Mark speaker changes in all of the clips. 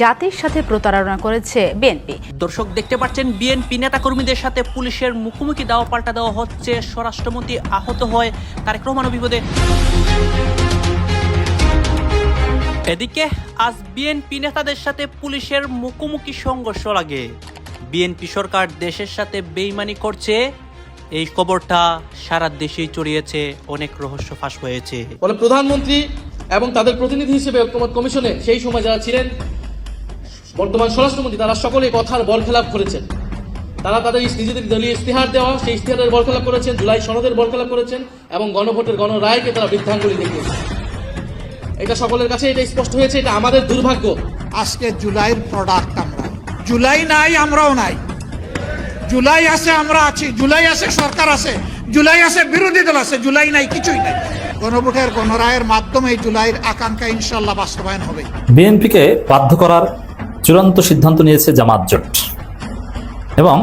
Speaker 1: জাতির সাথে প্রতারণা করেছে বিএনপি।
Speaker 2: দর্শক দেখতে পাচ্ছেন বিএনপি নেতাকর্মীদের সাথে পুলিশের মুখোমুখি দেওয়া পাল্টা দেওয়া হচ্ছে। স্বরাষ্ট্রমন্ত্রী আহত হয়, তারেক রহমানও বিপদে। এদিকে আজ বিএনপি নেতাদের সাথে পুলিশের মুখোমুখি সংঘর্ষ লাগে। বিএনপি সরকার দেশের সাথে বেইমানি করছে, এই খবরটা সারা দেশেই ছড়িয়েছে, অনেক রহস্য ফাঁস হয়েছে।
Speaker 3: বলে প্রধানমন্ত্রী এবং তাদের প্রতিনিধি হিসেবে ঐক্যমত্য কমিশনে সেই সময় যারা ছিলেন বর্তমান স্বরাষ্ট্রমন্ত্রী, তারা সকলে কথার বরখেলাপ করেছেন। তারা তাদের নিজেদের দলীয় ইস্তিহার দেওয়া সেই ইস্তিহারের বরখেলাপ করেছেন, জুলাই সনদের বরখেলাপ করেছেন এবং গণভোটের গণরায়কে তারা বৃদ্ধাঙ্গুলি দেখিয়েছেন। এটা সকলের কাছে এটা স্পষ্ট হয়েছে, এটা আমাদের দুর্ভাগ্য।
Speaker 4: আজকে জুলাইয়ের প্রোডাক্ট আমরা। জুলাই নাই, আমরাও নাই। জুলাই আছে, আমরা আছি। জুলাই আছে, সরকার আছে। জুলাই আছে, বিরোধী দল আছে। জুলাই নাই, কিছুই নাই। গণভোটের গণরায়ের মাধ্যমে জুলাইয়ের আকাঙ্ক্ষা ইনশাল্লাহ বাস্তবায়ন হবে।
Speaker 5: বিএনপিকে বাধ্য করার চূড়ান্ত সিদ্ধান্ত নিয়েছে জামাত জোট এবং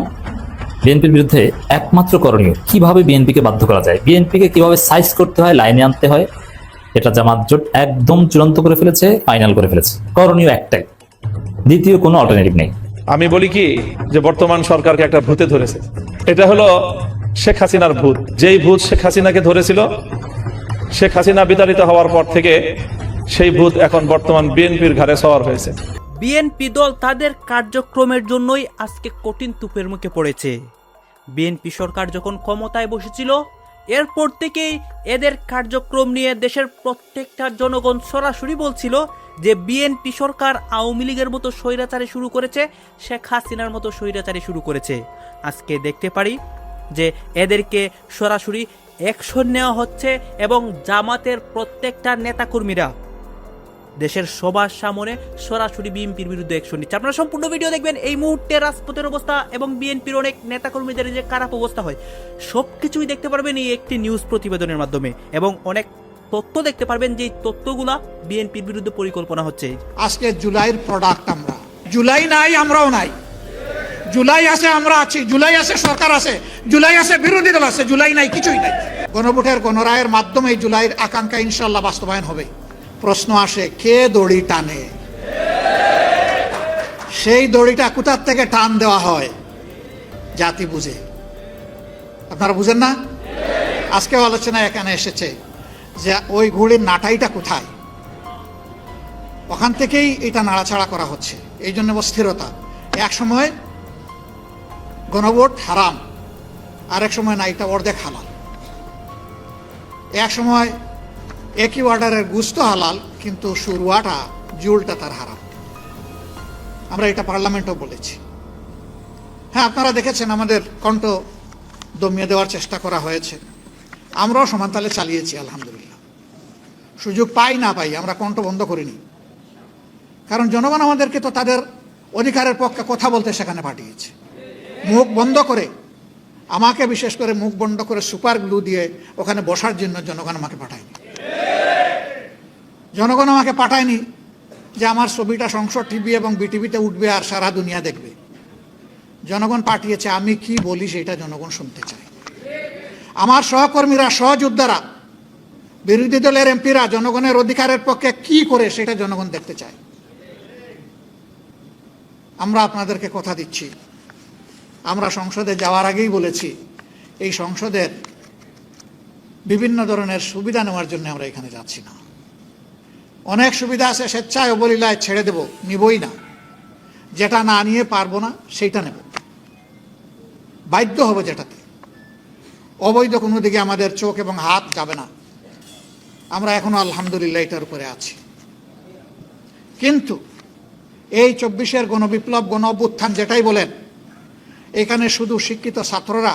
Speaker 5: বিএনপির বিরুদ্ধে একমাত্র করণীয় কিভাবে বিএনপিকে বাধ্য করা যায়, বিএনপিকে কিভাবে সাইজ করতে হয়, লাইনে আনতে হয়, এটা জামাত জোট একদম চূড়ান্ত করে ফেলেছে, ফাইনাল করে ফেলেছে। করণীয় একটাই, দ্বিতীয় কোনো অল্টারনেটিভ নেই।
Speaker 6: আমি বলি কি যে বর্তমান সরকারকে একটা ভূতে ধরেছে। এটা হলো শেখ হাসিনার ভূত। যেই ভূত শেখ হাসিনাকে ধরেছিল, শেখ হাসিনা বিতাড়িত হওয়ার পর থেকে সেই ভূত এখন বর্তমান বিএনপির ঘাড়ে সওয়ার হয়েছে।
Speaker 2: বিএনপি দল তাদের কার্যক্রমের জন্যই আজকে কঠিন তুপের মুখে পড়েছে। বিএনপি সরকার যখন ক্ষমতায় বসেছিল, এরপর থেকেই এদের কার্যক্রম নিয়ে দেশের প্রত্যেকটা জনগণ সরাসরি বলছিল যে বিএনপি সরকার আওয়ামী লীগের মতো স্বৈরাচারী শুরু করেছে, শেখ হাসিনার মতো স্বৈরাচারী শুরু করেছে। আজকে দেখতে পারি যে এদেরকে সরাসরি অ্যাকশন নেওয়া হচ্ছে এবং জামাতের প্রত্যেকটা নেতাকর্মীরা দেশের সবার সামনে সরাসরি বিএনপির বিরুদ্ধে অ্যাকশন নিচ্ছে। আপনারা সম্পূর্ণ ভিডিও দেখবেন। এই মুহূর্তে রাজপথের অবস্থা এবং বিএনপির অনেক নেতাকর্মীদের যে খারাপ অবস্থা হয়, সবকিছুই দেখতে পারবেন এই একটি নিউজ প্রতিবেদনের মাধ্যমে এবং অনেক তথ্য দেখতে পারবেন যে তথ্যগুলা বিএনপির বিরুদ্ধে পরিকল্পনা হচ্ছে।
Speaker 4: আজকে জুলাইয়ের প্রোডাক্ট আমরা। জুলাই নাই, আমরাও নাই। জুলাই আছে, আমরা আছি। জুলাই আছে, সরকার আছে। জুলাই আছে, বিরোধী দল আছে। জুলাই নাই, কিছুই নাই। গণভোটের গণরায়ের মাধ্যমে জুলাইয়ের আকাঙ্ক্ষা ইনশাল্লাহ বাস্তবায়ন হবে। প্রশ্ন আসে, কে দড়ি টানে? সেই দড়িটা কোথার থেকে টান দেওয়া হয়? জাতি বুঝে। আপনারা বুঝেন না? আজকেও আলোচনা এখানে এসেছে যে ওই ঘুড়ির নাটাইটা কোথায়, ওখান থেকেই এটা নাড়াচাড়া করা হচ্ছে। এই জন্য অস্থিরতা। এক সময় গণভোট হারাম, আরেক সময় না, এটা অর্ধেক হালাল। এক সময় একই অর্ডারের গুস্ত হালাল, কিন্তু শুরুয়াটা জুলটা তার হারাম। আমরা এটা পার্লামেন্টেও বলেছি। হ্যাঁ, আপনারা দেখেছেন আমাদের কণ্ঠ দমিয়ে দেওয়ার চেষ্টা করা হয়েছে। আমরাও সমানতালে চালিয়েছি আলহামদুলিল্লাহ। সুযোগ পাই না পাই আমরা কণ্ঠ বন্ধ করিনি, কারণ জনগণ আমাদেরকে তো তাদের অধিকারের পক্ষে কথা বলতে সেখানে পাঠিয়েছে। মুখ বন্ধ করে, আমাকে বিশেষ করে মুখ বন্ধ করে সুপার গ্লু দিয়ে ওখানে বসার জন্য জনগণ আমাকে পাঠায়নি। জনগণ আমাকে পাঠায়নি যে আমার ছবিটা সংসদ টিভি এবং বিটিভিতে উঠবে আর সারা দুনিয়া দেখবে। জনগণ পাঠিয়েছে আমি কি বলি সেটা জনগণ শুনতে চায়। আমার সহকর্মীরা, সহযোদ্ধারা, বিরোধী দলের এমপিরা জনগণের অধিকারের পক্ষে কি করে সেটা জনগণ দেখতে চায়। আমরা আপনাদেরকে কথা দিচ্ছি, আমরা সংসদে যাওয়ার আগেই বলেছি এই সংসদের বিভিন্ন ধরনের সুবিধা নেওয়ার জন্য আমরা এখানে যাচ্ছি না। অনেক সুবিধা আছে, স্বেচ্ছায় অবলীলায় ছেড়ে দেব, নিবই না। যেটা না নিয়ে পারবো না সেইটা নেব, বাধ্য হবো যেটাতে। অবৈধ কোনো দিকে আমাদের চোখ এবং হাত যাবে না। আমরা এখনো আলহামদুলিল্লাহ এটার উপরে আছি। কিন্তু এই 24-এর গণবিপ্লব, গণ অভ্যুত্থান যেটাই বলেন, এখানে শুধু শিক্ষিত ছাত্ররা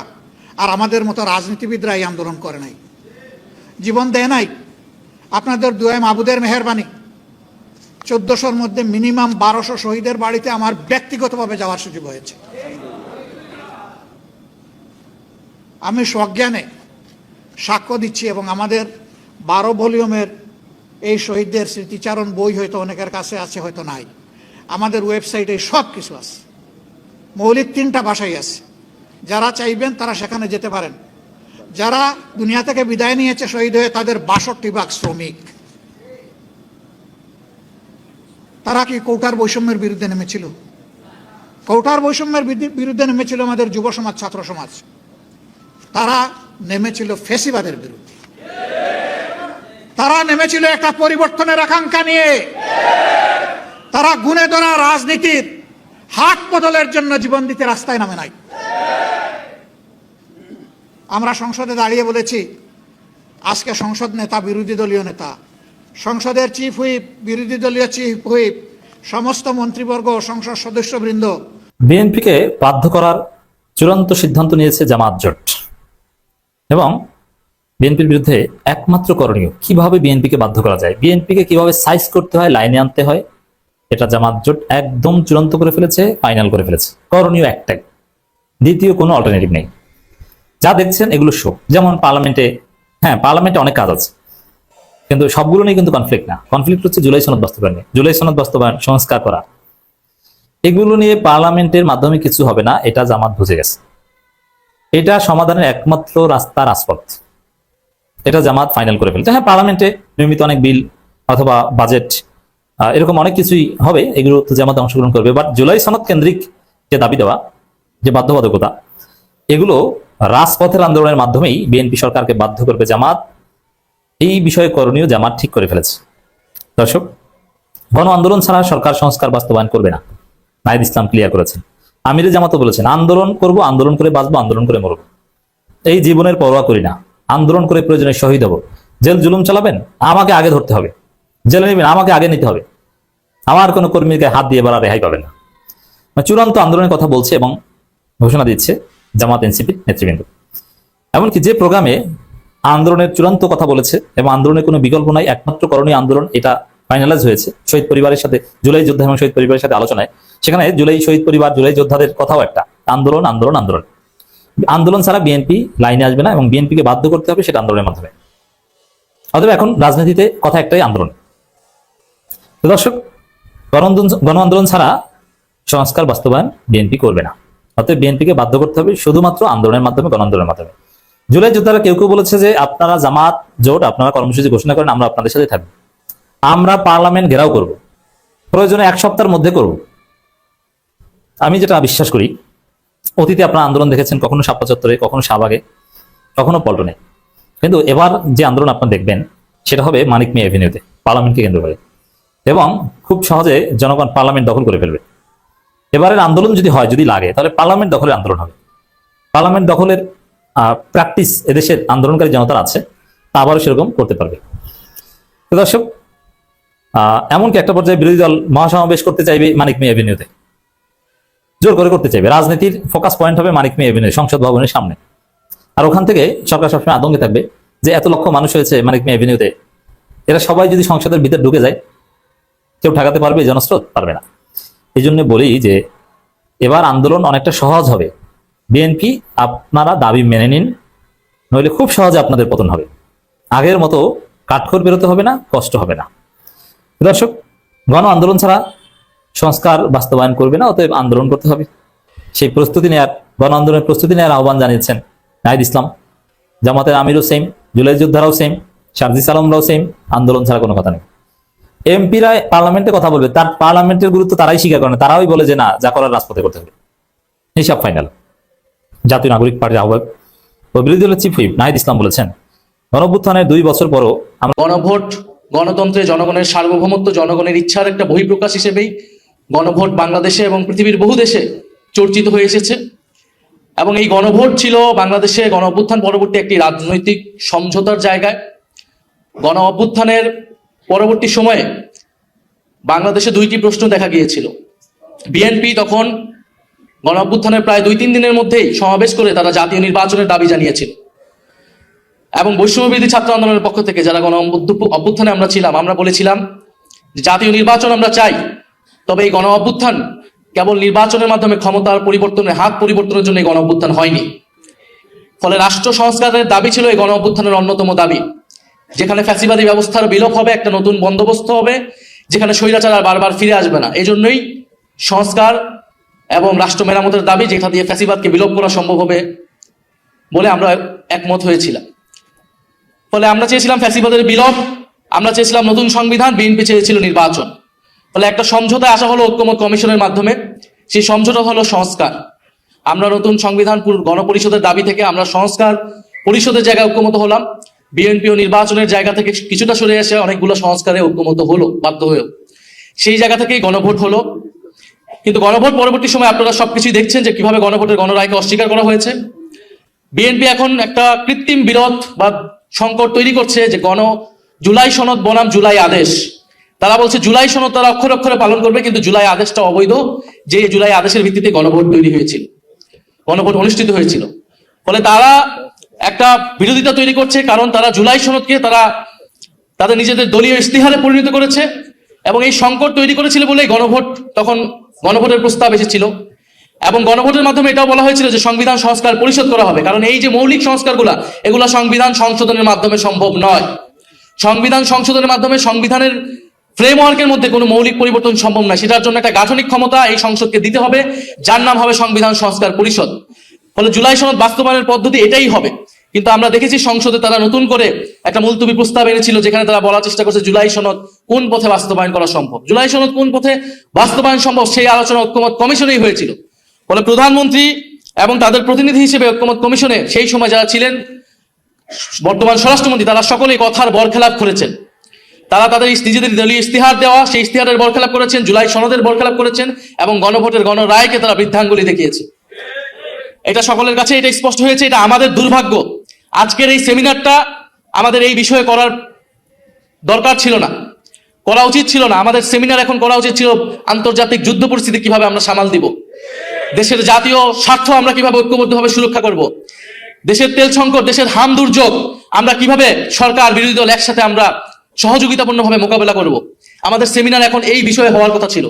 Speaker 4: আর আমাদের মতো রাজনীতিবিদরা এই আন্দোলন করে নাই, জীবন দেয় নাই। আপনাদের দুয়ায় মাহবুদের মেহেরবানি 1400-র মধ্যে মিনিমাম 1200 শহীদের বাড়িতে আমার ব্যক্তিগতভাবে যাওয়ার সুযোগ হয়েছে। আমি সজ্ঞানে সাক্ষ্য দিচ্ছি এবং আমাদের 12 ভলিউমের এই শহীদদের স্মৃতিচারণ বই হয়তো অনেকের কাছে আছে, হয়তো নাই। আমাদের ওয়েবসাইটে সব কিছু আছে, মৌলিক 3টা ভাষাই আছে। যারা চাইবেন তারা সেখানে যেতে পারেন। যারা দুনিয়া থেকে বিদায় নিয়েছে শহীদ হয়ে, তাদের 62 ভাগ শ্রমিক। তারা কি কোটার বৈষম্যের বিরুদ্ধে নেমেছিল? কোটার বৈষম্যের বিরুদ্ধে নেমেছিল আমাদের যুব সমাজ, ছাত্র সমাজ। তারা নেমেছিল ফ্যাসিবাদের বিরুদ্ধে। তারা নেমেছিল একটা পরিবর্তনের আকাঙ্ক্ষা নিয়ে। তারা গুণে ধরা রাজনীতির হাট বদলের জন্য জীবন দিতে রাস্তায় নামে নাই। আমরা সংসদে দাঁড়িয়ে বলেছি, আজকে সংসদ নেতা, বিরোধী দলীয় নেতা, সংসদের চিফ হুইপ, বিরোধী দলীয় চিফ হুইপ, সমস্ত মন্ত্রীবর্গ, সংসদ সদস্যবৃন্দ,
Speaker 5: বিএনপিকে বাধ্য করার চূড়ান্ত সিদ্ধান্ত নিয়েছে জামাত জোট এবং বিএনপির বিরুদ্ধে একমাত্র করণীয় কিভাবে বিএনপিকে বাধ্য করা যায়, বিএনপিকে কিভাবে সাইজ করতে হয়, লাইনে আনতে হয়, এটা জামাত জোট একদম চূড়ান্ত করে ফেলেছে, ফাইনাল করে ফেলেছে। করণীয় একটাই, দ্বিতীয় কোনো অল্টারনেটিভ নেই। যা দেখছেন এগুলো শো। যেমন পার্লামেন্টে, হ্যাঁ পার্লামেন্টে অনেক কাজ আছে, কিন্তু সবগুলো নিয়ে কিন্তু কনফ্লিক্ট না। কনফ্লিক্ট হচ্ছে জুলাই সনদ বাস্তবায়ন নিয়ে। জুলাই সনদ বাস্তবায়ন, সংস্কার করা, এগুলো নিয়ে পার্লামেন্টের মাধ্যমে কিছু হবে না, এটা জামাত বুঝে গেছে। এটা সমাধানের একমাত্র রাস্তা, রাজপথ, এটা জামাত ফাইনাল করে ফেলছে। হ্যাঁ, পার্লামেন্টে নিয়মিত অনেক বিল অথবা বাজেট এরকম অনেক কিছুই হবে, এগুলো তো জামাত অংশগ্রহণ করবে। বাট জুলাই সনদ কেন্দ্রিক যে দাবি দেওয়া, যে বাধ্যবাধকতা, এগুলো রাজপথের আন্দোলনের মাধ্যমেই বিএনপি সরকারকে বাধ্য করবে জামাত। এই বিষয়ে করণীয় জামাত ঠিক করে ফেলেছে। দর্শক, গণ আন্দোলন ছাড়া সরকার সংস্কার বাস্তবায়ন করবে না, নাহিদ ইসলাম ক্লিয়ার করেছেন। আমিরে জামাতও বলেছেন, আন্দোলন করব, আন্দোলন করে বাঁচবো, আন্দোলন করে মরব, এই জীবনের পরোয়া করি না, আন্দোলন করে প্রয়োজনে শহীদ হব। জেল জুলুম চালাবেন, আমাকে আগে ধরতে হবে, জেলে নেবেন, আমাকে আগে নিতে হবে, আমার কোনো কর্মীকে হাত দিয়ে এবার রেহাই পাবেন না। চূড়ান্ত আন্দোলনের কথা বলছে এবং ঘোষণা দিচ্ছে জামাত এনসিপি নেতৃবৃন্দ। এমনকি যে প্রোগ্রামে আন্দোলনের চূড়ান্ত কথা বলেছে এবং আন্দোলনের কোনো বিকল্প নাই, একমাত্র করণীয় আন্দোলন, এটা ফাইনালাইজ হয়েছে শহীদ পরিবারের সাথে, জুলাই যোদ্ধা এবং শহীদ পরিবারের সাথে আলোচনায়। সেখানে জুলাই শহীদ পরিবার, জুলাই যোদ্ধাদের কথাও একটা, আন্দোলন আন্দোলন আন্দোলন। আন্দোলন ছাড়া বিএনপি লাইনে আসবে না এবং বিএনপিকে বাধ্য করতে হবে সেটা আন্দোলনের মাধ্যমে। অতএব এখন রাজনীতিতে কথা একটাই, আন্দোলন। তো দর্শক, গণ আন্দোলন ছাড়া সংস্কার বাস্তবায়ন বিএনপি করবে না। অতএব বিএনপিকে বাধ্য করতে হবে শুধুমাত্র আন্দোলনের মাধ্যমে, গণ আন্দোলনের মাধ্যমে। জুলাই যোদ্ধারা কেউ কেউ বলেছে যে আপনারা জামাত জোট, আপনারা কর্মসূচি ঘোষণা করেন, আমরা আপনাদের সাথে থাকবো, আমরা পার্লামেন্ট ঘেরাও করব, প্রয়োজনে 1 সপ্তাহের মধ্যে করব। আমি যেটা বিশ্বাস করি, অতীতে আপনারা আন্দোলন দেখেছেন, কখনো শাপলা চত্বরে, কখনো শাহবাগে, কখনো পল্টনে, কিন্তু এবার যে আন্দোলন আপনারা দেখবেন সেটা হবে মানিক মিয়া এভিনিউতে, পার্লামেন্টকে কেন্দ্র করে, এবং খুব সহজে জনগণ পার্লামেন্ট দখল করে ফেলবে। এবারের আন্দোলন যদি হয়, যদি লাগে, তাহলে পার্লামেন্ট দখলের আন্দোলন হবে। পার্লামেন্ট দখলের প্র্যাকটিস এদেশের আন্দোলনকারী জনতার আছে, তা আবারও সেরকম করতে পারবে। তো দর্শক, এমনকি একটা পর্যায়ে বিরোধী দল মহাসমাবেশ করতে চাইবে মানিক মিয়া এভিনিউতে, জোর করে করতে চাইবে। রাজনীতির ফোকাস পয়েন্ট হবে মানিক মিয়া এভিনিউ, সংসদ ভবনের সামনে। আর ওখান থেকে সরকার সবসময় আতঙ্কে থাকবে যে এত লক্ষ মানুষ হয়েছে মানিক মিয়া এভিনিউতে, এরা সবাই যদি সংসদের ভিতরে ঢুকে যায়, কেউ ঠেকাতে পারবে? জনস্রোত পারবে না। এই জন্য বলি যে এবার আন্দোলন অনেকটা সহজ হবে। বিএনপি, আপনারা দাবি মেনে নিন, নইলে খুব সহজে আপনাদের পতন হবে। আগের মতো কাঠখড় বেরোতে হবে না, কষ্ট হবে না। দর্শক, গণ আন্দোলন ছাড়া সংস্কার বাস্তবায়ন করবে না, অতএব আন্দোলন করতে হবে। সেই প্রস্তুতি নেয়ার, গণ আন্দোলনের প্রস্তুতি নেওয়ার আহ্বান জানিয়েছেন নাহিদ ইসলাম। জামাতের আমিরও সেম, জুলাই যোদ্ধারাও সেম, সার্জিস আলমরাও সেম। আন্দোলন ছাড়া কোনো কথা নেই। এমপিরা পার্লামেন্টে কথা বলবে, তার পার্লামেন্টের গুরুত্ব তারাই স্বীকার করে না, তারাই বলে যে না, যা করার রাজপথে করতে হবে। হিসাব ফাইনাল। জাতীয় নাগরিক পার্টির আহ্বায়ক ও বিরোধী দলের চিফ হুইপ নাহিদ ইসলাম বলেছেন, গণঅভ্যুত্থানের 2 বছর পরও আমরা
Speaker 3: গণভোট গণতন্ত্রে জনগণের সার্বভৌমত্ব, জনগণের ইচ্ছার একটা বহিঃপ্রকাশ হিসেবেই গণভোট বাংলাদেশে এবং পৃথিবীর বহু দেশে চর্চিত হয়ে এসেছে। এবং এই গণভোট ছিল বাংলাদেশে গণ অভ্যুত্থান পরবর্তী একটি রাজনৈতিক সমঝোতার জায়গায়। গণ অভ্যুত্থানের পরবর্তী সময়ে বাংলাদেশে 2টি প্রশ্ন দেখা গিয়েছিল। বিএনপি তখন গণ অভ্যুত্থানের প্রায় 2-3 দিনের মধ্যেই সমাবেশ করে তারা জাতীয় নির্বাচনের দাবি জানিয়েছিল। এবং বৈষম্যবিরোধী ছাত্র আন্দোলনের পক্ষ থেকে যারা গণ অভ্যুত্থানে আমরা ছিলাম, আমরা বলেছিলাম যে জাতীয় নির্বাচন আমরা চাই, তবে এই গণ অভ্যুত্থান কেবল নির্বাচনের মাধ্যমে ক্ষমতার পরিবর্তনের, হাত পরিবর্তনের জন্য এই গণ অভ্যুত্থান হয়নি। ফলে রাষ্ট্র সংস্কারের দাবি ছিল এই গণ অভ্যুত্থানের অন্যতম দাবি, যেখানে ফ্যাসিবাদী ব্যবস্থার বিলোপ হবে, একটা নতুন বন্দোবস্ত হবে, যেখানে স্বৈরাচার আর বারবার ফিরে আসবে না। এই জন্যই সংস্কার এবং রাষ্ট্র মেরামতের দাবি, যেটা দিয়ে ফ্যাসিবাদকে বিলোপ করা সম্ভব হবে বলে আমরা একমত হয়েছিলাম। ফলে আমরা চেয়েছিলাম ফ্যাসিবাদের বিলোপ, আমরা চেয়েছিলাম নতুন সংবিধান, বিএনপি চেয়েছিল নির্বাচন। ফলে একটা সমঝোতায় আসা হলো ঐক্যমত কমিশনের মাধ্যমে। সেই সমঝোতা হলো সংস্কার। আমরা নতুন সংবিধান গণপরিষদের দাবি থেকে আমরা সংস্কার পরিষদের জায়গায় ঐক্যমত হলাম। বিএনপিও নির্বাচনের জায়গা থেকে কিছুটা সরে এসে অনেকগুলো সংস্কারে ঐক্যমত হলো বাধ্য হয়েও। সেই জায়গা থেকেই গণভোট হলো। কিন্তু গণভোট পরবর্তী সময় আপনারা সবকিছুই দেখছেন যে কিভাবে গণভোটের গণরায়কে অস্বীকার করা হয়েছে। বিএনপি এখন একটা কৃত্রিম বিরোধ বা সংকট তৈরি করছে যে জুলাই সনদ বনাম জুলাই আদেশ। তারা বলছে জুলাই সনদ তারা অক্ষরে অক্ষরে পালন করবে, কিন্তু জুলাই আদেশটা অবৈধ, যে জুলাই আদেশের ভিত্তিতে গণভোট তৈরি হয়েছিল, গণভোট অনুষ্ঠিত হয়েছিল। ফলে তারা একটা বিরোধিতা তৈরি করছে, কারণ তারা জুলাই সনদকে তারা তাদের নিজেদের দলীয় ইস্তিহারে পরিণত করেছে এবং এই সংকট তৈরি করেছিল বলেই তখন গণভোটের প্রস্তাব এসেছিল। এবং গণভোটের মাধ্যমে এটাও বলা হয়েছিল যে সংবিধান সংস্কার পরিষদ করা হবে, কারণ এই যে মৌলিক সংস্কারগুলা এগুলা সংবিধান সংশোধনের মাধ্যমে সম্ভব নয়। সংবিধান সংশোধনের মাধ্যমে সংবিধানের ফ্রেমওয়ার্কের মধ্যে কোনো মৌলিক পরিবর্তন সম্ভব নয়। সেটার জন্য একটা গাঠনিক ক্ষমতা এই সংসদকে দিতে হবে, যার নাম হবে সংবিধান সংস্কার পরিষদ। ফলে জুলাই সনদ বাস্তবায়নের পদ্ধতি এটাই হবে। কিন্তু আমরা দেখেছি সংসদে তারা নতুন করে একটা মুলতবি প্রস্তাব এনেছিল, যেখানে তারা বলার চেষ্টা করছে জুলাই সনদ কোন পথে বাস্তবায়ন করা সম্ভব, জুলাই সনদ কোন পথে বাস্তবায়ন সম্ভব সেই আলোচনা ঐক্যমত কমিশনেই হয়েছিল। ফলে প্রধানমন্ত্রী এবং তাদের প্রতিনিধি হিসেবে ঐক্যমত কমিশনে সেই সময় যারা ছিলেন, বর্তমান স্বরাষ্ট্রমন্ত্রী, তারা সকলেই কথার বরখেলাপ করেছেন। তারা তাদের নিজেদের দলীয় ইস্তিহার দেওয়া সেই ইস্তিহারের বরখেলাপ করেছেন, জুলাই সনদের বরখেলাপ করেছেন এবং গণভোটের গণরায়কে তারা বৃদ্ধাঙ্গুলি দেখিয়েছে। এটা সকলের কাছে এটা স্পষ্ট হয়েছে। এটা আমাদের দুর্ভাগ্য। আজকের এই সেমিনারটা আমাদের এই বিষয়ে করার দরকার ছিল না, করা উচিত ছিল না। আমাদের সেমিনার এখন করা উচিত ছিল আন্তর্জাতিক যুদ্ধ পরিস্থিতি কিভাবে আমরা সামাল দিব, দেশের জাতীয় স্বার্থ আমরা কিভাবে ঐক্যবদ্ধভাবে সুরক্ষা করব, দেশের তেল সংকট, দেশের হাম দুর্যোগ আমরা কিভাবে সরকার বিরোধী দল একসাথে আমরা সহযোগিতাপূর্ণভাবে মোকাবেলা করব। আমাদের সেমিনার এখন এই বিষয়ে হওয়ার কথা ছিল।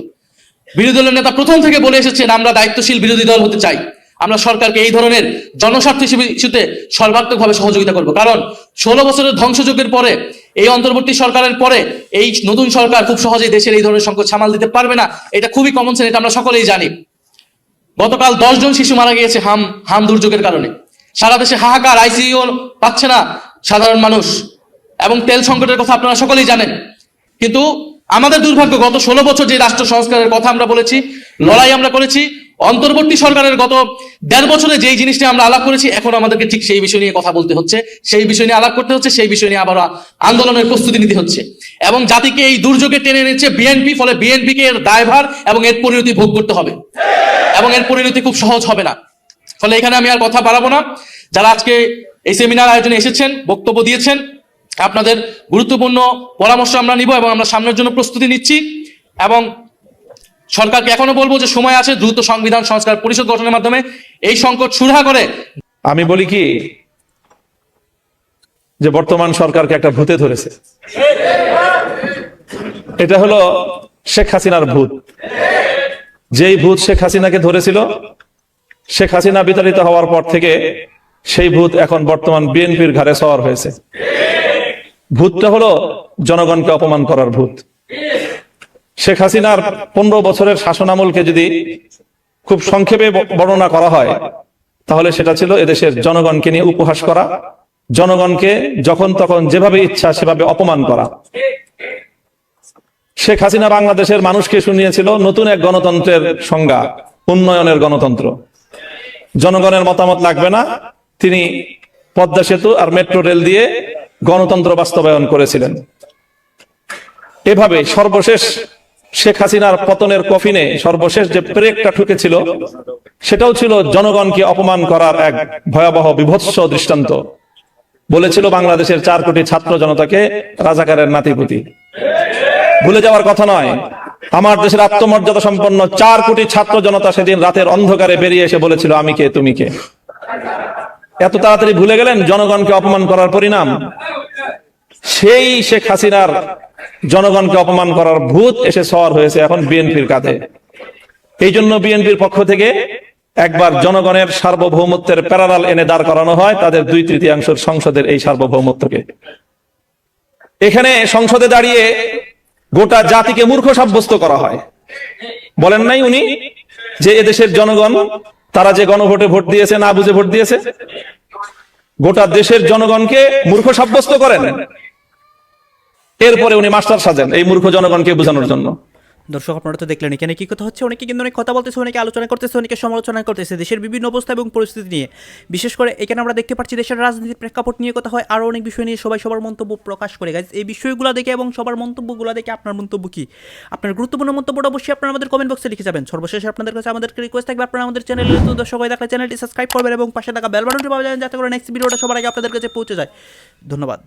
Speaker 3: বিরোধী দলের নেতা প্রথম থেকে বলে এসেছেন আমরা দায়িত্বশীল বিরোধী দল হতে চাই, আমরা সরকারকে এই ধরনের জনস্বার্থ ইস্যুতে সর্বাত্মকভাবে সহযোগিতা করব। কারণ 16 বছরের ধ্বংসযজ্ঞের পরে, এই অন্তর্বর্তী সরকারের পরে এই নতুন সরকার খুব সহজেই দেশের এই ধরনের সংকট সামাল দিতে পারবে না। এটা খুবই কমন সেন্স, এটা আমরা সকলেই জানি। গতকাল 10 জন শিশু মারা গিয়েছে হাম দুর্যোগের কারণে। সারা দেশে হাহাকার, আইসিইউ পাচ্ছে না সাধারণ মানুষ, এবং তেল সংকটের কথা আপনারা সকলেই জানেন। কিন্তু আমাদের দুর্ভাগ্য, গত 16 বছর যে রাষ্ট্র সংস্কারের কথা আমরা বলেছি, লড়াই আমরা করেছি, অন্তর্বর্তী সরকারের গত 1.5 বছরে যেই জিনিসটা আমরা আলাপ করেছি, এখন আমাদেরকে ঠিক সেই বিষয় নিয়ে কথা বলতে হচ্ছে, সেই বিষয় নিয়ে আলাপ করতে হচ্ছে, সেই বিষয় নিয়ে আবার আন্দোলনের প্রস্তুতি নিতে হচ্ছে। এবং জাতিকে এই দুর্যোগে টেনে এনেছে বিএনপি, ফলে বিএনপিকে এর দায়ভার এবং এর পরিণতি ভোগ করতে হবে, এবং এর পরিণতি খুব সহজ হবে না। ফলে এখানে আমি আর কথা বাড়াবো না। যারা আজকে এই সেমিনার আয়োজনে এসেছেন, বক্তব্য দিয়েছেন, আপনাদের গুরুত্বপূর্ণ পরামর্শ আমরা নিব এবং আমরা সামনের জন্য প্রস্তুতি নিচ্ছি। এবং সরকারকে এখনো বলবো যে সময় আছে, দ্রুত সংবিধান সংস্কার পরিষদ গঠনের মাধ্যমে এই সংকট সুরাহা করে।
Speaker 6: আমি বলি কি যে বর্তমান সরকারকে একটা ভূতে ধরেছে। এটা হলো শেখ হাসিনার ভূত। যেই ভূত শেখ হাসিনাকে ধরেছিল, শেখ হাসিনা বিতাড়িত হওয়ার পর থেকে সেই ভূত এখন বর্তমান বিএনপির ঘাড়ে সওয়ার হয়েছে। ভূতটা হলো জনগণকে অপমান করার ভূত। শেখ হাসিনার 15 বছরের শাসনামলকে যদি খুব সংক্ষেপে বর্ণনা করা হয়, তাহলে সেটা ছিল এদেশের জনগণকে নিয়ে উপহাস করা, জনগণকে যখন তখন যেভাবে ইচ্ছা সেভাবে অপমান করা। শেখ হাসিনা বাংলাদেশের মানুষকে শুনিয়েছিল নতুন এক গণতন্ত্রের সংজ্ঞা, উন্নয়নের গণতন্ত্র। জনগণের মতামত লাগবে না, তিনি পদ্মা সেতু আর মেট্রো রেল দিয়ে গণতন্ত্র বাস্তবায়ন করেছিলেন। এভাবে সর্বশেষ শেখ হাসিনার পতনের কফিনে সর্বশেষ যে ব্রেকটা ঠুকেছিল, সেটাও ছিল জনগণকে অপমান করার এক ভয়াবহ বিভৎস দৃষ্টান্ত। বলেছিল বাংলাদেশের 4 কোটি ছাত্র জনতাকে রাজাকারের নাতিপুতি। ভুলে যাওয়ার কথা নয়, আমার দেশের আত্মমর্যাদা সম্পন্ন 4 কোটি ছাত্র জনতা সেদিন রাতের অন্ধকারে বেরিয়ে এসে বলেছিল আমি কে তুমি কে। এত তাড়াতাড়ি ভুলে গেলেন জনগণকে অপমান করার পরিণাম। সেই শেখ হাসিনার জনগণকে অপমান করার ভূত এসে সওয়ার হয়েছে এখন বিএনপির কাঁধে। এই জন্য বিএনপির পক্ষ থেকে একবার জনগণের সার্বভৌমত্বের প্যারালাল এনে দাঁড় করানো হয় তাদের 2/3 সংসদের এই সার্বভৌমত্বকে। এখানে সংসদে দাঁড়িয়ে গোটা জাতিকে মূর্খ সাব্যস্ত করা হয়। বলেন নাই উনি যে এদেশের জনগণ তারা যে গণভোটে ভোট দিয়েছে না বুঝে ভোট দিয়েছে? গোটা দেশের জনগণকে মূর্খ সাব্যস্ত করেন, এরপরে উনি মাস্টার সাজেন এই মূর্খ জনগণকে বোঝানোর জন্য।
Speaker 2: দর্শক আপনারা তো দেখলেন এখানে কি কথা হচ্ছে, অনেকে কিন্তু অনেক কথা বলতেছে, অনেকে আলোচনা করতেছে, অনেকে সমালোচনা করতেছে দেশের বিভিন্ন অবস্থা এবং পরিস্থিতি নিয়ে। বিশেষ করে এখানে আমরা দেখতে পাচ্ছি দেশের রাজনীতির প্রেক্ষাপট নিয়ে কথা হয়, আরও অনেক বিষয় নিয়ে সবাই সবার মন্তব্য প্রকাশ করে। গাইজ এই বিষয়গুলো দেখে এবং সবার মন্তব্যগুলো দেখে আপনার মন্তব্য কি? আপনার গুরুত্বপূর্ণ মন্তব্যটা অবশ্যই আপনারা আমাদের কমেন্ট বক্সে লিখে যাবেন। সর্বশেষে আপনাদের কাছে আমাদের রিকোয়েস্ট থাকবে আপনারা আমাদের চ্যানেলে নতুন দর্শক হয়ে থাকলে চ্যানেলটি সাবস্ক্রাইব করবেন এবং পাশে থাকা বেল বাটনটি পাওয়া যায় যাতে করে নেক্সট ভিডিওটা সবার আগে আপনাদের কাছে পৌঁছে যায়। ধন্যবাদ।